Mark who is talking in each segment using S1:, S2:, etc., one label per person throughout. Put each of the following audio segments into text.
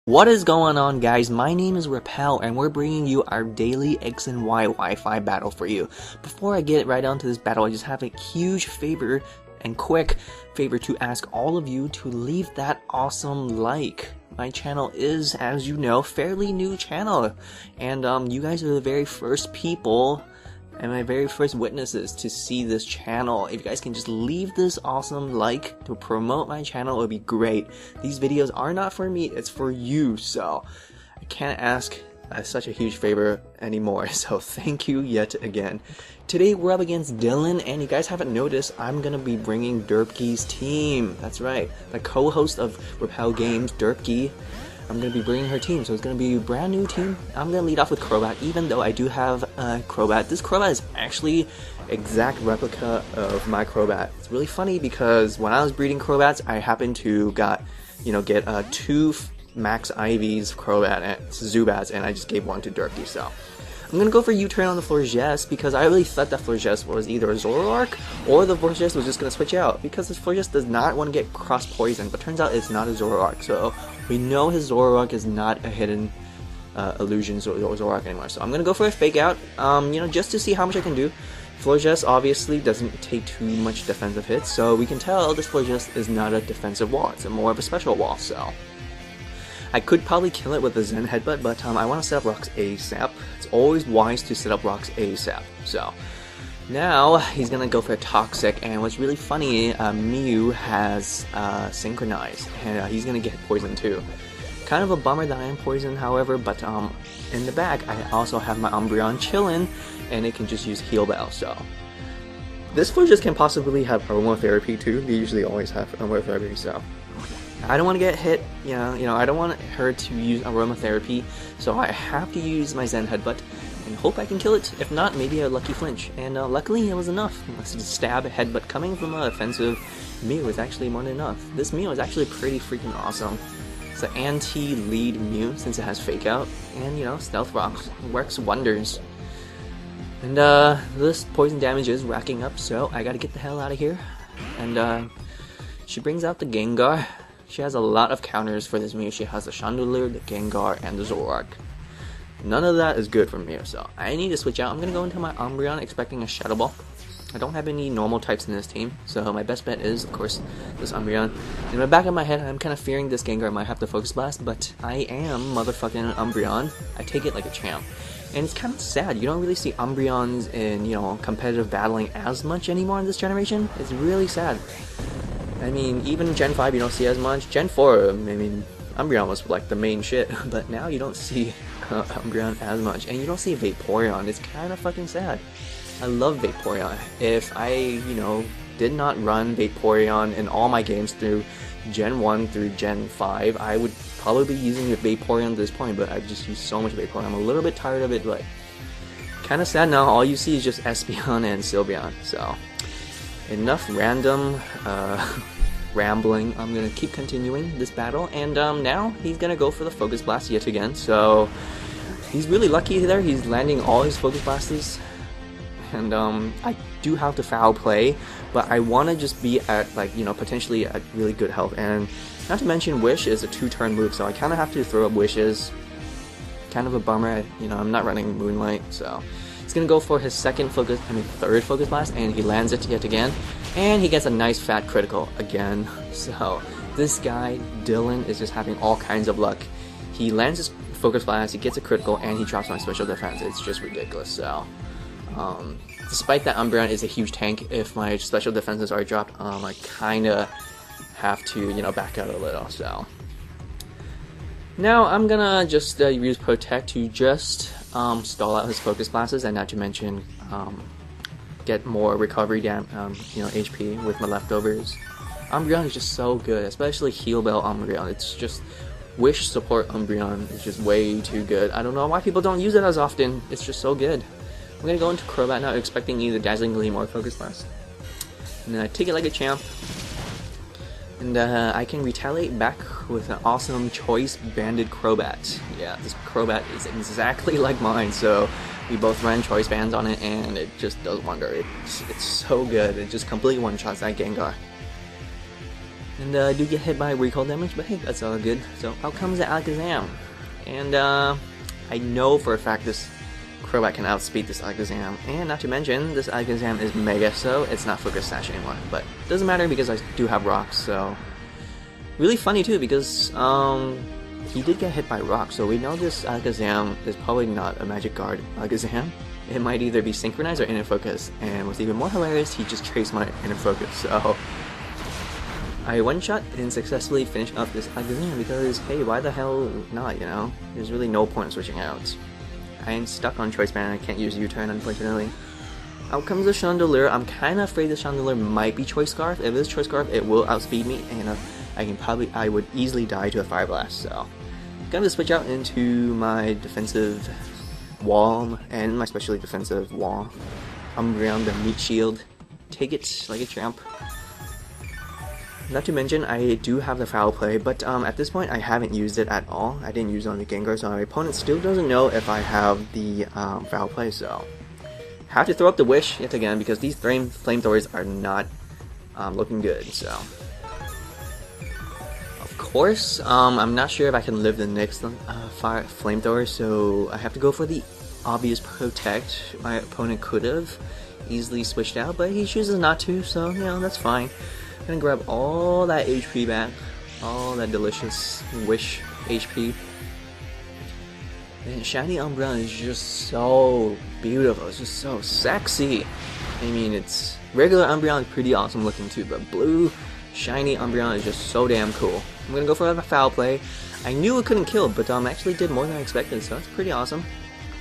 S1: What is going on, guys? My name is Repel and we're bringing you our daily X and Y Wi-Fi battle for you. Before I get right onto this battle, I just have a huge favor and quick favor to ask all of you to leave that awesome like. My channel is, as you know, fairly new channel, and you guys are the very first people and my very first witnesses to see this channel. If you guys can just leave this awesome like to promote my channel, it would be great. These videos are not for me, it's for you, so I can't ask such a huge favor anymore, so thank you yet again. Today we're up against Dylan, and you guys haven't noticed, I'm gonna be bringing Derpke's team. That's right, the co-host of Repel Games, Derpke. I'm going to be bringing her team, so it's going to be a brand new team. I'm going to lead off with Crobat, even though I do have a Crobat. This Crobat is actually exact replica of my Crobat. It's really funny because when I was breeding Crobats, I happened to get two Max IVs Crobat and Zubats, and I just gave one to Derpke, so I'm going to go for U-turn on the Florges because I really thought that Florges was either a Zoroark or the Florges was just going to switch out because this Florges does not want to get cross-poisoned, but turns out it's not a Zoroark, so we know his Zoroark is not a hidden illusion Zoroark anymore. So I'm going to go for a fake out, just to see how much I can do. Florges obviously doesn't take too much defensive hits, so we can tell this Florges is not a defensive wall, it's more of a special wall, so I could probably kill it with a Zen Headbutt, but I want to set up rocks ASAP. It's always wise to set up rocks ASAP. So now he's gonna go for a Toxic, and what's really funny, Mew has Synchronized, and he's gonna get poisoned too. Kind of a bummer that I am poisoned, however, but in the back I also have my Umbreon chillin', and it can just use Heal Bell. So this Florges can possibly have aromatherapy too. They usually always have aromatherapy, so I don't want to get hit, I don't want her to use aromatherapy, so I have to use my Zen Headbutt and hope I can kill it. If not, maybe a lucky flinch, and luckily it was enough. Stab Headbutt coming from an offensive Mew is actually more than enough. This Mew is actually pretty freaking awesome. It's an anti-lead Mew since it has Fake Out, and Stealth Rocks works wonders. And this poison damage is racking up, so I gotta get the hell out of here. And she brings out the Gengar. She has a lot of counters for this Mew. She has the Chandelure, the Gengar, and the Zoroark. None of that is good for Mew, so I need to switch out. I'm going to go into my Umbreon expecting a Shadow Ball. I don't have any normal types in this team, so my best bet is, of course, this Umbreon. In the back of my head, I'm kind of fearing this Gengar might have to Focus Blast, but I am motherfucking Umbreon. I take it like a champ. And it's kind of sad, you don't really see Umbreons in, competitive battling as much anymore in this generation. It's really sad. I mean, even Gen 5 you don't see as much. Gen 4, Umbreon was like the main shit, but now you don't see Umbreon as much, and you don't see Vaporeon. It's kind of fucking sad. I love Vaporeon. If I, did not run Vaporeon in all my games through Gen 1 through Gen 5, I would probably be using Vaporeon at this point, but I've just used so much Vaporeon. I'm a little bit tired of it, but kind of sad now. All you see is just Espeon and Sylveon, so enough random rambling. I'm gonna keep continuing this battle, and now he's gonna go for the Focus Blast yet again, so he's really lucky there. He's landing all his Focus Blasters, and I do have to foul play, but I want to just be at potentially at really good health, and not to mention Wish is a 2-turn move, so I kind of have to throw up Wishes. Kind of a bummer, I'm not running Moonlight, so he's gonna go for his third Focus Blast, and he lands it yet again, and he gets a nice fat critical again. So this guy, Dylan, is just having all kinds of luck. He lands his Focus Blast, he gets a critical, and he drops my special defense. It's just ridiculous. So despite that Umbreon is a huge tank, if my special defenses are dropped, I kinda have to, back out a little. So now I'm gonna just use Protect to just stall out his Focus Blasts, and not to mention get more recovery HP with my leftovers. Umbreon is just so good, especially Heal Bell Umbreon. It's just Wish support Umbreon is just way too good. I don't know why people don't use it as often. It's just so good. I'm gonna go into Crobat now, expecting either Dazzling Gleam or Focus Blast, and then I take it like a champ. And I can retaliate back with an awesome Choice Banded Crobat. Yeah, this Crobat is exactly like mine, so we both ran Choice Bands on it, and it just does wonder. It's so good. It just completely one-shots that Gengar. And I do get hit by recall damage, but hey, that's all good. So out comes the Alakazam. And I know for a fact this Crobat can outspeed this Alakazam. And not to mention, this Alakazam is Mega, so it's not Focus Sash anymore. But it doesn't matter because I do have Rocks, so... Really funny too, because he did get hit by Rock, so we know this Alakazam is probably not a Magic Guard Alakazam. It might either be Synchronized or Inner Focus, and what's even more hilarious, he just traced my Inner Focus, so... I one-shot and successfully finished off this Alakazam because, hey, why the hell not, you know? There's really no point in switching out. I am stuck on Choice Band, I can't use U-turn, unfortunately. Out comes the Chandelure. I'm kinda afraid the Chandelure might be Choice Scarf. If it is Choice Scarf, it will outspeed me, and I would easily die to a Fire Blast, so... I'm gonna switch out into my defensive wall, and my specially defensive wall. Umbreon, the Meat Shield. Take it like a champ. Not to mention, I do have the Foul Play, but at this point I haven't used it at all. I didn't use it on the Gengar, so my opponent still doesn't know if I have the Foul Play, so... Have to throw up the Wish yet again, because these Flamethrowers are not looking good, so... Of course, I'm not sure if I can live the next Flamethrower, so I have to go for the obvious Protect. My opponent could have easily switched out, but he chooses not to, so, you know, that's fine. I'm gonna grab all that HP back, all that delicious Wish HP. And Shiny Umbreon is just so beautiful, it's just so sexy. I mean, it's regular Umbreon is pretty awesome looking too, but blue Shiny Umbreon is just so damn cool. I'm gonna go for a Foul Play. I knew it couldn't kill, but actually did more than I expected, so that's pretty awesome.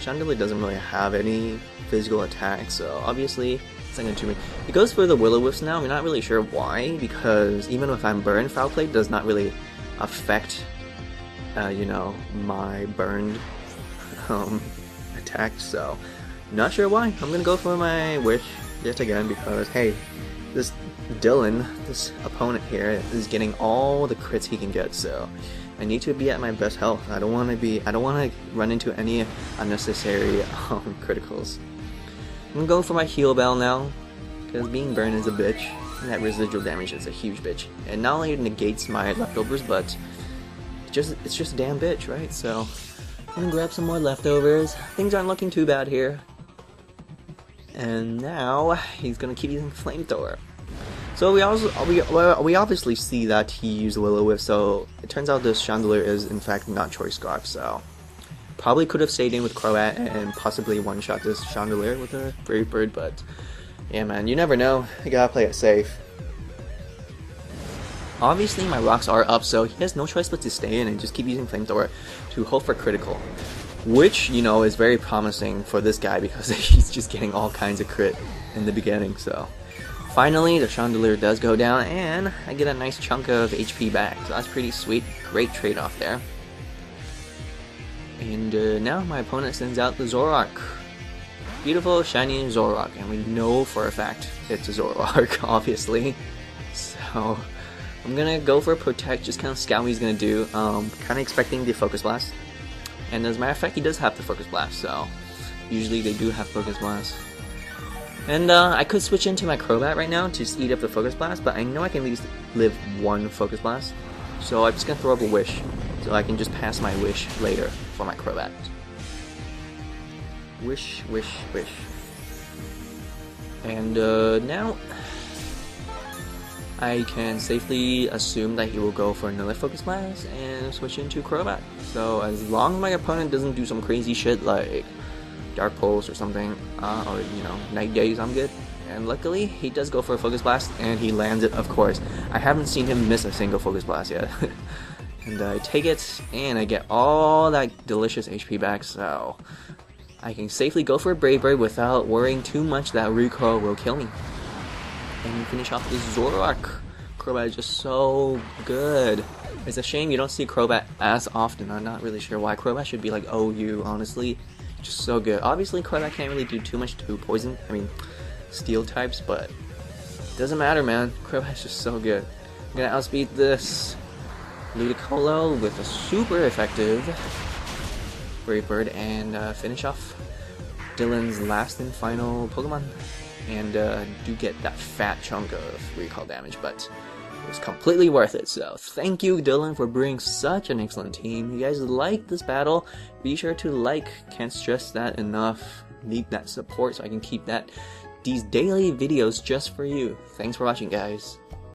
S1: Chandelure doesn't really have any physical attacks, so obviously it's not gonna do me. It goes for the Will-O-Wisps now. I'm not really sure why, because even if I'm burned, Foul Play does not really affect, you know, my burned attack, so not sure why. I'm gonna go for my Wish yet again because, hey, this Dylan, this opponent here, is getting all the crits he can get, so I need to be at my best health. I don't want to run into any unnecessary criticals. I'm gonna go for my Heal Bell now, because being burned is a bitch, and that residual damage is a huge bitch. And not only it negates my leftovers, but it's just a damn bitch, right? So I'm gonna grab some more leftovers. Things aren't looking too bad here. And now he's gonna keep using Flamethrower. So we obviously see that he used Will-O-Wisp, so it turns out this Chandelure is in fact not Choice Scarf, so probably could have stayed in with Crobat and possibly one-shot this Chandelure with a Brave Bird, but yeah man, you never know, you gotta play it safe. Obviously my rocks are up, so he has no choice but to stay in and just keep using Flamethrower to hope for critical. Which, you know, is very promising for this guy because he's just getting all kinds of crit in the beginning, so... Finally, the Chandelure does go down, and I get a nice chunk of HP back, so that's pretty sweet. Great trade-off there. And now my opponent sends out the Zoroark. Beautiful, shiny Zoroark, and we know for a fact it's a Zoroark, obviously. So, I'm gonna go for a Protect, just kind of scout what he's gonna do. Kind of expecting the Focus Blast. And as a matter of fact, he does have the Focus Blast, so usually they do have Focus Blast. And I could switch into my Crobat right now to just eat up the Focus Blast, but I know I can at least live one Focus Blast. So I'm just going to throw up a Wish, so I can just pass my Wish later for my Crobat. Wish, wish, wish. And now I can safely assume that he will go for another Focus Blast and switch into Crobat. So as long as my opponent doesn't do some crazy shit like Dark Pulse or something, or you know, Night Gaze, I'm good. And luckily, he does go for a Focus Blast, and he lands it, of course. I haven't seen him miss a single Focus Blast yet. And I take it, and I get all that delicious HP back, so I can safely go for a Brave Bird without worrying too much that Recoil will kill me. And finish off this Zoroark. Crobat is just so good. It's a shame you don't see Crobat as often. I'm not really sure why. Crobat should be like OU, honestly. Just so good. Obviously, Crobat can't really do too much to poison, steel types, but it doesn't matter, man. Crobat's just so good. I'm gonna outspeed this Ludicolo with a super effective Brave Bird and finish off Dylan's last and final Pokemon. And do get that fat chunk of recall damage, but it was completely worth it. So thank you, Dylan, for bringing such an excellent team. If you guys like this battle, be sure to like. Can't stress that enough. Need that support so I can keep these daily videos just for you. Thanks for watching, guys.